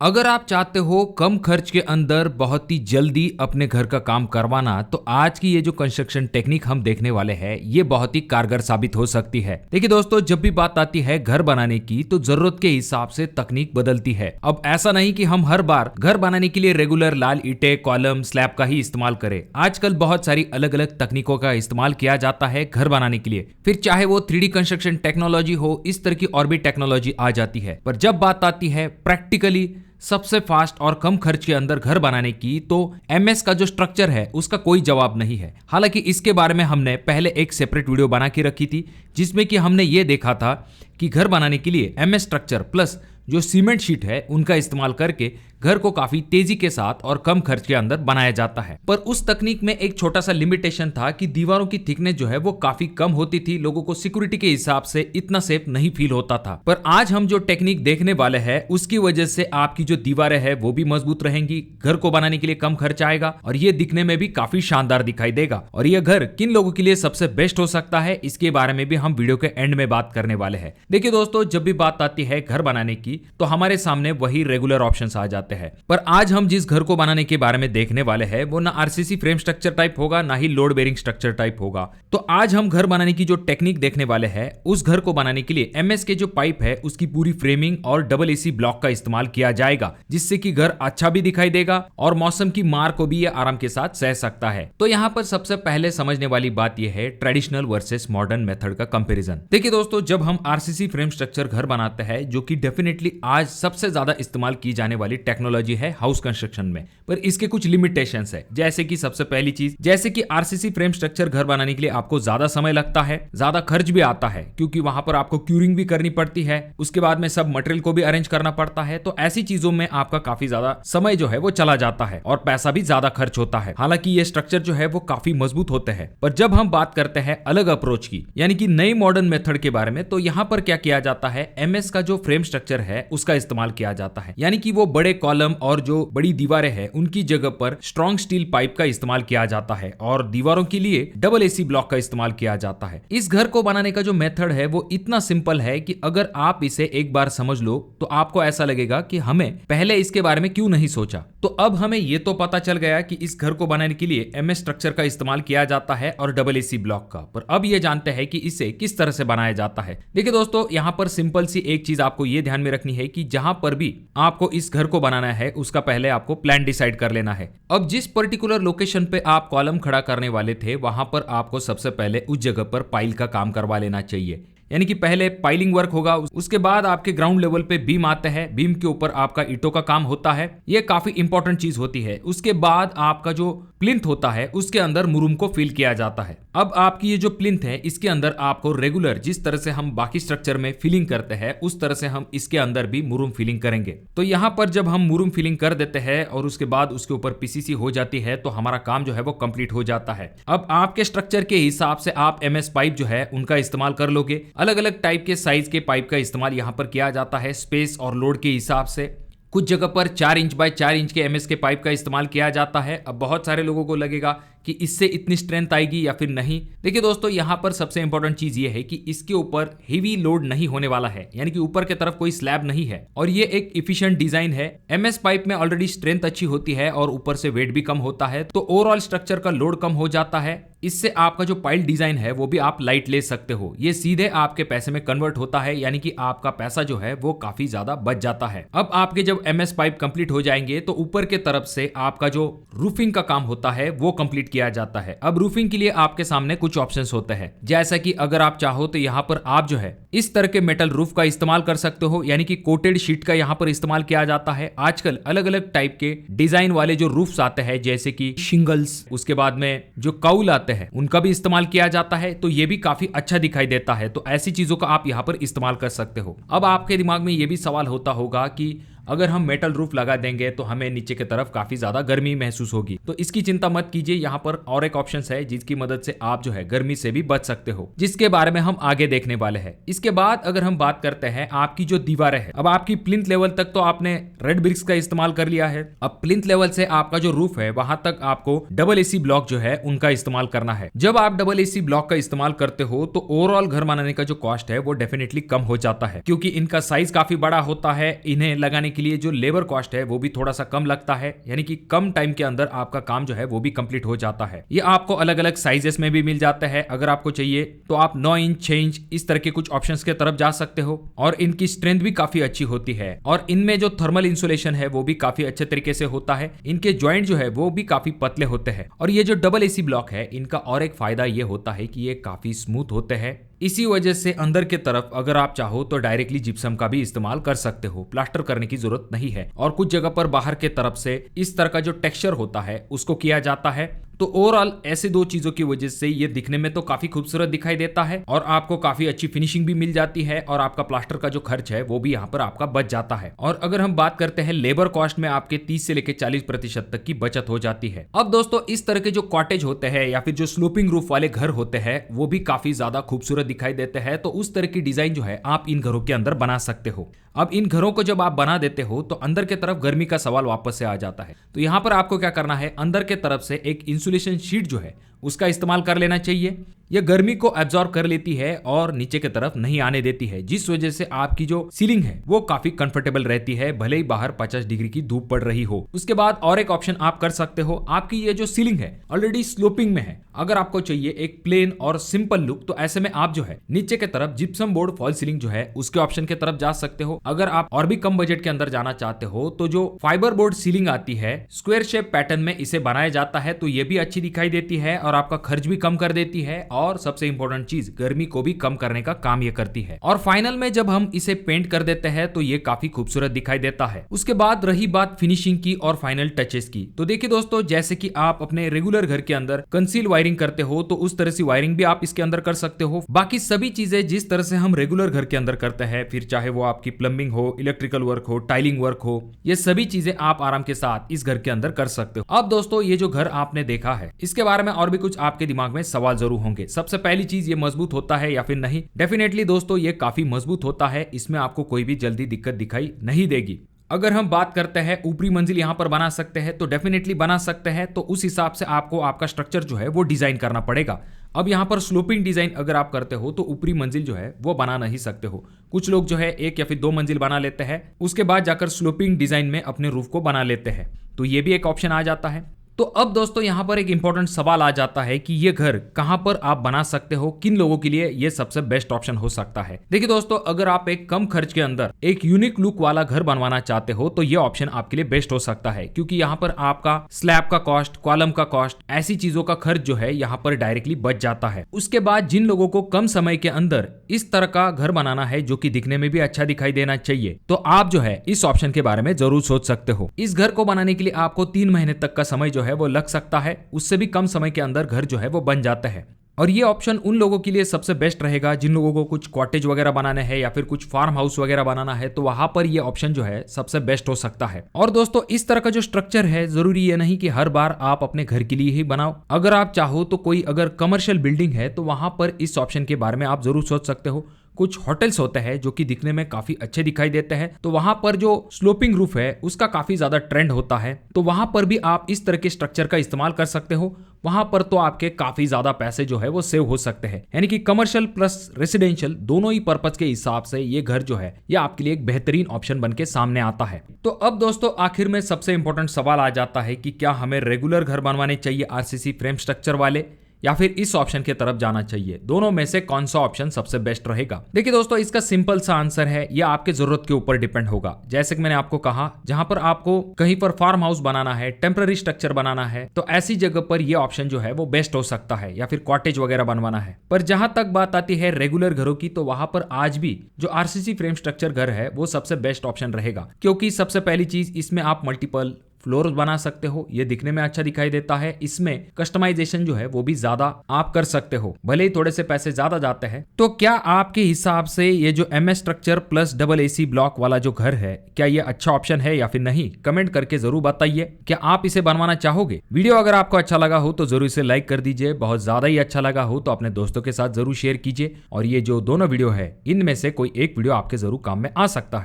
अगर आप चाहते हो कम खर्च के अंदर बहुत ही जल्दी अपने घर का काम करवाना, तो आज की ये जो कंस्ट्रक्शन टेक्निक हम देखने वाले हैं ये बहुत ही कारगर साबित हो सकती है। देखिए दोस्तों, जब भी बात आती है घर बनाने की तो जरूरत के हिसाब से तकनीक बदलती है। अब ऐसा नहीं कि हम हर बार घर बनाने के लिए रेगुलर लाल ईंटें, कॉलम, स्लैब का ही इस्तेमाल करें। आजकल बहुत सारी अलग अलग तकनीकों का इस्तेमाल किया जाता है घर बनाने के लिए, फिर चाहे वो 3D कंस्ट्रक्शन टेक्नोलॉजी हो, इस तरह की और भी टेक्नोलॉजी आ जाती है। पर जब बात आती है प्रैक्टिकली सबसे फास्ट और कम खर्च के अंदर घर बनाने की, तो एमएस का जो स्ट्रक्चर है उसका कोई जवाब नहीं है। हालांकि इसके बारे में हमने पहले एक सेपरेट वीडियो बना के रखी थी, जिसमें कि हमने ये देखा था कि घर बनाने के लिए एमएस स्ट्रक्चर प्लस जो सीमेंट शीट है उनका इस्तेमाल करके घर को काफी तेजी के साथ और कम खर्च के अंदर बनाया जाता है। पर उस तकनीक में एक छोटा सा लिमिटेशन था कि दीवारों की थिकनेस जो है वो काफी कम होती थी, लोगों को सिक्योरिटी के हिसाब से इतना सेफ नहीं फील होता था। पर आज हम जो टेक्निक देखने वाले हैं उसकी वजह से आपकी जो दीवारें हैं वो भी मजबूत रहेंगी, घर को बनाने के लिए कम खर्च आएगा और ये दिखने में भी काफी शानदार दिखाई देगा। और ये घर किन लोगों के लिए सबसे बेस्ट हो सकता है, इसके बारे में भी हम वीडियो के एंड में बात करने वाले हैं। देखिए दोस्तों, जब भी बात आती है घर बनाने की तो हमारे सामने वही रेगुलर ऑप्शंस आ जाते हैं। पर आज हम जिस घर को बनाने के बारे में देखने वाले हैं वो ना आरसीसी फ्रेम स्ट्रक्चर टाइप होगा, ना ही लोड बेरिंग स्ट्रक्चर टाइप होगा। तो आज हम घर बनाने की जो टेक्निक देखने वाले हैं, उस घर को बनाने के लिए एमएस के जो पाइप है उसकी पूरी फ्रेमिंग और डबल एसी ब्लॉक का इस्तेमाल किया जाएगा, जिससे कि घर अच्छा भी दिखाई देगा और मौसम की मार को भी ये आराम के साथ सह सकता है। तो यहाँ पर सबसे पहले समझने वाली बात यह है ट्रेडिशनल वर्सेस मॉडर्न मेथड का कंपैरिजन। देखिए दोस्तों, जब हम आरसीसी फ्रेम स्ट्रक्चर घर बनाते हैं, जो कि डेफिनेटली आज सबसे ज्यादा इस्तेमाल की जाने वाली टेक्नोलॉजी है हाउस कंस्ट्रक्शन में, पर इसके कुछ लिमिटेशंस है। जैसे कि सबसे पहली चीज, जैसे कि आरसीसी फ्रेम स्ट्रक्चर घर बनाने के लिए आपको ज्यादा समय लगता है, ज्यादा खर्च भी आता है, क्योंकि वहां पर आपको क्यूरिंग भी करनी पड़ती है, उसके बाद में सब मटेरियल को भी अरेंज करना पड़ता है। तो ऐसी चीजों में आपका काफी ज्यादा समय जो है वो चला जाता है और पैसा भी ज्यादा खर्च होता है। हालांकि ये स्ट्रक्चर जो है वो काफी मजबूत होते हैं। पर जब हम बात करते हैं अलग अप्रोच की, यानी कि नई मॉडर्न मेथड के बारे में, तो यहां पर क्या किया जाता है, एमएस का जो फ्रेम स्ट्रक्चर है उसका इस्तेमाल किया जाता है। यानी कि वो बड़े कॉलम और जो बड़ी दीवारें हैं उनकी जगह पर स्ट्रॉन्ग स्टील पाइप का इस्तेमाल किया जाता है और दीवारों के लिए डबल एसी ब्लॉक का इस्तेमाल किया जाता है। इस घर को बनाने का जो मेथड है वो इतना सिंपल है कि अगर आप इसे एक बार समझ लो तो आपको ऐसा लगेगा कि हमें पहले इसके बारे में क्यों नहीं सोचा। तो अब हमें ये तो पता चल गया कि इस घर को बनाने के लिए एमएस स्ट्रक्चर का इस्तेमाल किया जाता है और डबल एसी ब्लॉक का। पर अब ये जानते हैं कि इसे किस तरह से बनाया जाता है। देखिए दोस्तों, यहाँ पर सिंपल सी एक चीज आपको ये ध्यान में रखनी है कि जहां पर भी आपको इस घर को बनाना है उसका पहले आपको प्लान डिसाइड कर लेना है। अब जिस पर्टिकुलर लोकेशन पे आप कॉलम खड़ा करने वाले थे, वहां पर आपको सबसे पहले उस जगह पर पाइल का काम करवा लेना चाहिए। यानी कि पहले पाइलिंग वर्क होगा, उसके बाद आपके ग्राउंड लेवल पे बीम आते हैं, बीम के ऊपर आपका ईंटों का काम होता है, ये काफी इंपॉर्टेंट चीज होती है। उसके बाद आपका जो प्लिंथ होता है उसके अंदर मुरुम को फिल किया जाता है। अब आपकी ये जो प्लिंथ है इसके अंदर आपको रेगुलर जिस तरह से हम बाकी स्ट्रक्चर में फिलिंग करते हैं उस तरह से हम इसके अंदर भी मुरुम फिलिंग करेंगे। तो यहाँ पर जब हम मुरुम फिलिंग कर देते हैं और उसके बाद उसके ऊपर पीसीसी हो जाती है तो हमारा काम जो है वो कंप्लीट हो जाता है। अब आपके स्ट्रक्चर के हिसाब से आप एमएस पाइप जो है उनका इस्तेमाल कर लोगे। अलग अलग टाइप के साइज के पाइप का इस्तेमाल यहाँ पर किया जाता है स्पेस और लोड के हिसाब से। कुछ जगह पर 4 इंच बाय 4 इंच के एमएस के पाइप का इस्तेमाल किया जाता है। अब बहुत सारे लोगों को लगेगा कि इससे इतनी स्ट्रेंथ आएगी या फिर नहीं। देखिए दोस्तों, यहाँ पर सबसे इंपॉर्टेंट चीज ये है कि इसके ऊपर हेवी लोड नहीं होने वाला है, यानी कि ऊपर की तरफ कोई स्लैब नहीं है और ये एक इफिशिएंट डिजाइन है। एमएस पाइप में ऑलरेडी स्ट्रेंथ अच्छी होती है और ऊपर से वेट भी कम होता है, तो ओवरऑल स्ट्रक्चर का लोड कम हो जाता है। इससे आपका जो पाइल डिजाइन है वो भी आप लाइट ले सकते हो, ये सीधे आपके पैसे में कन्वर्ट होता है, यानी कि आपका पैसा जो है वो काफी ज्यादा बच जाता है। अब आपके जब एमएस पाइप कंप्लीट हो जाएंगे तो ऊपर के तरफ से आपका जो रूफिंग का काम होता है वो कंप्लीट किया जाता है। अब रूफिंग के लिए आपके सामने कुछ ऑप्शंस होते हैं, जैसा कि अगर आप चाहो तो यहाँ पर आप जो है इस तरह के मेटल रूफ का इस्तेमाल कर सकते हो, यानी कि कोटेड शीट का यहाँ पर इस्तेमाल किया जाता है। आजकल अलग अलग टाइप के डिजाइन वाले जो रूफ्स आते हैं, जैसे कि शिंगल्स, उसके बाद में जो काउल आते हैं उनका भी इस्तेमाल किया जाता है, तो ये भी काफी अच्छा दिखाई देता है। तो ऐसी चीजों का आप यहाँ पर इस्तेमाल कर सकते हो। अब आपके दिमाग में ये भी सवाल होता होगा कि अगर हम मेटल रूफ लगा देंगे तो हमें नीचे की तरफ काफी ज्यादा गर्मी महसूस होगी। तो इसकी चिंता मत कीजिए, यहाँ पर और एक ऑप्शन है जिसकी मदद से आप जो है गर्मी से भी बच सकते हो, जिसके बारे में हम आगे देखने वाले हैं। इसके बाद अगर हम बात करते हैं आपकी जो दीवारें है, अब आपकी प्लिंथ लेवल तक तो आपने रेड ब्रिक्स का इस्तेमाल कर लिया है। अब प्लिंथ लेवल से आपका जो रूफ है वहां तक आपको डबल एसी ब्लॉक जो है उनका इस्तेमाल करना है। जब आप डबल एसी ब्लॉक का इस्तेमाल करते हो तो ओवरऑल घर बनाने का जो कॉस्ट है वो डेफिनेटली कम हो जाता है, क्योंकि इनका साइज काफी बड़ा होता है। इन्हें लगाने के लिए जो लेबर कॉस्ट है वो भी थोड़ा सा कम लगता है, यानी कि कम टाइम के अंदर आपका काम जो है वो भी कंप्लीट हो जाता है। ये आपको अलग अलग साइजेस में भी मिल जाता है। अगर आपको चाहिए तो आप 9 इंच 6 इंच इस तरह के कुछ ऑप्शंस के तरफ जा सकते हो और इनकी स्ट्रेंथ भी काफी अच्छी होती है और इनमें जो थर्मल इंसुलेशन है वो भी काफी अच्छे तरीके से होता है। इनके जॉइंट जो है वो भी काफी पतले होते हैं और ये जो डबल एसी ब्लॉक है इनका और एक फायदा ये होता है कि ये काफी स्मूथ होते हैं। इसी वजह से अंदर के तरफ अगर आप चाहो तो डायरेक्टली जिप्सम का भी इस्तेमाल कर सकते हो, प्लास्टर करने की जरूरत नहीं है। और कुछ जगह पर बाहर के तरफ से इस तरह का जो टेक्सचर होता है उसको किया जाता है। तो ओवरऑल ऐसे दो चीजों की वजह से ये दिखने में तो काफी खूबसूरत दिखाई देता है और आपको काफी अच्छी फिनिशिंग भी मिल जाती है और आपका प्लास्टर का जो खर्च है वो भी यहाँ पर आपका बच जाता है। और अगर हम बात करते हैं लेबर कॉस्ट में आपके 30 से लेकर 40% तक की बचत हो जाती है। अब दोस्तों इस तरह के जो कॉटेज होते हैं या फिर जो स्लोपिंग रूफ वाले घर होते हैं वो भी काफी ज्यादा खूबसूरत दिखाई देते हैं। तो उस तरह की डिजाइन जो है आप इन घरों के अंदर बना सकते हो। अब इन घरों को जब आप बना देते हो तो अंदर के तरफ गर्मी का सवाल वापस से आ जाता है। तो यहाँ पर आपको क्या करना है, अंदर के तरफ से एक इंसुलेशन शीट जो है उसका इस्तेमाल कर लेना चाहिए। यह गर्मी को एब्जॉर्ब कर लेती है और नीचे की तरफ नहीं आने देती है, जिस वजह से आपकी जो सीलिंग है वो काफी कंफर्टेबल रहती है, भले ही बाहर 50 डिग्री की धूप पड़ रही हो। उसके बाद और एक ऑप्शन आप कर सकते हो, आपकी ये जो सीलिंग है ऑलरेडी स्लोपिंग में है, अगर आपको चाहिए एक प्लेन और सिंपल लुक तो ऐसे में आप जो है नीचे की तरफ जिप्सम बोर्ड फॉल सीलिंग जो है उसके ऑप्शन की तरफ जा सकते हो। अगर आप और भी कम बजट के अंदर जाना चाहते हो तो जो फाइबर बोर्ड सीलिंग आती है स्क्वायर शेप पैटर्न में इसे बनाया जाता है, तो ये भी अच्छी दिखाई देती है और आपका खर्च भी कम कर देती है और सबसे इंपॉर्टेंट चीज गर्मी को भी कम करने का काम ये करती है। और फाइनल में जब हम इसे पेंट कर देते हैं तो ये काफी खूबसूरत दिखाई देता है। उसके बाद रही बात फिनिशिंग की और फाइनल टचेस की, तो देखिए दोस्तों जैसे कि आप अपने रेगुलर घर के अंदर कंसील वायरिंग करते हो तो उस तरह से वायरिंग भी आप इसके अंदर कर सकते हो। बाकी सभी चीजें जिस तरह से हम रेगुलर घर के अंदर करते हैं, फिर चाहे वो आपकी प्लम्बिंग हो, इलेक्ट्रिकल वर्क हो, टाइलिंग वर्क हो, ये सभी चीजें आप आराम के साथ इस घर के अंदर कर सकते हो। अब दोस्तों ये जो घर आपने देखा है इसके बारे में और भी कुछ आपके दिमाग में सवाल जरूर होंगे। सबसे पहली चीज, ये मजबूत होता है या फिर नहीं? डेफिनेटली दोस्तों ये काफी मजबूत होता है, इसमें आपको कोई भी जल्दी दिक्कत दिखाई नहीं देगी। अगर हम बात करते हैं ऊपरी मंजिल यहाँ पर बना सकते हैं तो डेफिनेटली बना सकते हैं, तो उस हिसाब से आपको आपका स्ट्रक्चर जो है वो डिजाइन करना पड़ेगा। अब यहाँ पर स्लोपिंग डिजाइन अगर आप करते हो तो ऊपरी मंजिल जो है वो बना नहीं सकते हो। कुछ लोग जो है एक या फिर 2 मंजिल बना लेते हैं, उसके बाद जाकर स्लोपिंग डिजाइन में अपने रूफ को बना लेते हैं, तो ये भी एक ऑप्शन आ जाता है। तो अब दोस्तों यहाँ पर एक इंपॉर्टेंट सवाल आ जाता है कि ये घर कहाँ पर आप बना सकते हो, किन लोगों के लिए ये सबसे बेस्ट ऑप्शन हो सकता है। देखिए दोस्तों, अगर आप एक कम खर्च के अंदर एक यूनिक लुक वाला घर बनवाना चाहते हो तो ये ऑप्शन आपके लिए बेस्ट हो सकता है, क्योंकि यहाँ पर आपका स्लैब का कॉस्ट, कॉलम का कॉस्ट, ऐसी चीजों का खर्च जो है यहाँ पर डायरेक्टली बच जाता है। उसके बाद जिन लोगों को कम समय के अंदर इस तरह का घर बनाना है जो कि दिखने में भी अच्छा दिखाई देना चाहिए, तो आप जो है इस ऑप्शन के बारे में जरूर सोच सकते हो। इस घर को बनाने के लिए आपको 3 महीने तक का समय जो है वो लग सकता है, उससे भी कम समय के अंदर घर जो है वो बन जाता है। और ये ऑप्शन उन लोगों के लिए सबसे बेस्ट रहेगा जिन लोगों को कुछ कॉटेज वगैरह बनाने हैं या फिर कुछ फार्म हाउस वगैरह बनाना है, तो वहां पर ये ऑप्शन जो है सबसे बेस्ट हो सकता है। और दोस्तों इस तरह का जो स्ट्रक्चर है जरूरी ये नहीं कि हर बार आप अपने घर के लिए ही बनाओ। अगर आप चाहो तो कोई अगर कमर्शियल बिल्डिंग है तो वहां पर इस ऑप्शन के बारे में आप जरूर सोच सकते हो। कुछ होटल्स होते हैं जो कि दिखने में काफी अच्छे दिखाई देते हैं, तो वहां पर जो स्लोपिंग रूफ है उसका काफी ज्यादा ट्रेंड होता है, तो वहां पर भी आप इस तरह के स्ट्रक्चर का इस्तेमाल कर सकते हो। वहां पर तो आपके काफी ज्यादा पैसे जो है वो सेव हो सकते हैं, यानी कि कमर्शियल प्लस रेसिडेंशियल दोनों ही पर्पज के हिसाब से ये घर जो है ये आपके लिए एक बेहतरीन ऑप्शन बन के सामने आता है। तो अब दोस्तों आखिर में सबसे इंपॉर्टेंट सवाल आ जाता है कि क्या हमें रेगुलर घर बनवाने चाहिए आरसीसी फ्रेम स्ट्रक्चर वाले या फिर इस ऑप्शन की तरफ जाना चाहिए? दोनों में से कौन सा ऑप्शन सबसे बेस्ट रहेगा? देखिए दोस्तों, इसका सिंपल सा आंसर है, यह आपके जरूरत के ऊपर डिपेंड होगा। जैसे कि मैंने आपको कहा, जहां पर आपको कहीं पर फार्म हाउस बनाना है, टेम्पररी स्ट्रक्चर बनाना है, तो ऐसी जगह पर यह ऑप्शन जो है वो बेस्ट हो सकता है, या फिर कॉटेज वगैरह बनवाना है। पर जहां तक बात आती है रेगुलर घरों की, तो वहां पर आज भी जो आरसीसी फ्रेम स्ट्रक्चर घर है वो सबसे बेस्ट ऑप्शन रहेगा, क्योंकि सबसे पहली चीज इसमें आप मल्टीपल फ्लोर बना सकते हो, ये दिखने में अच्छा दिखाई देता है। इसमें कस्टमाइजेशन जो है वो भी ज्यादा आप कर सकते हो, भले ही थोड़े से पैसे ज्यादा जाते हैं। तो क्या आपके हिसाब से ये जो MS structure plus double AC block वाला जो घर है, क्या ये अच्छा ऑप्शन है या फिर नहीं? कमेंट करके जरूर बताइए। क्या आप इसे बनवाना चाहोगे? वीडियो अगर आपको अच्छा लगा हो तो जरूर इसे लाइक कर दीजिए, बहुत ज्यादा ही अच्छा लगा हो तो अपने दोस्तों के साथ जरूर शेयर कीजिए। और ये जो दोनों वीडियो है इनमें से कोई एक वीडियो आपके जरूर काम में आ सकता है।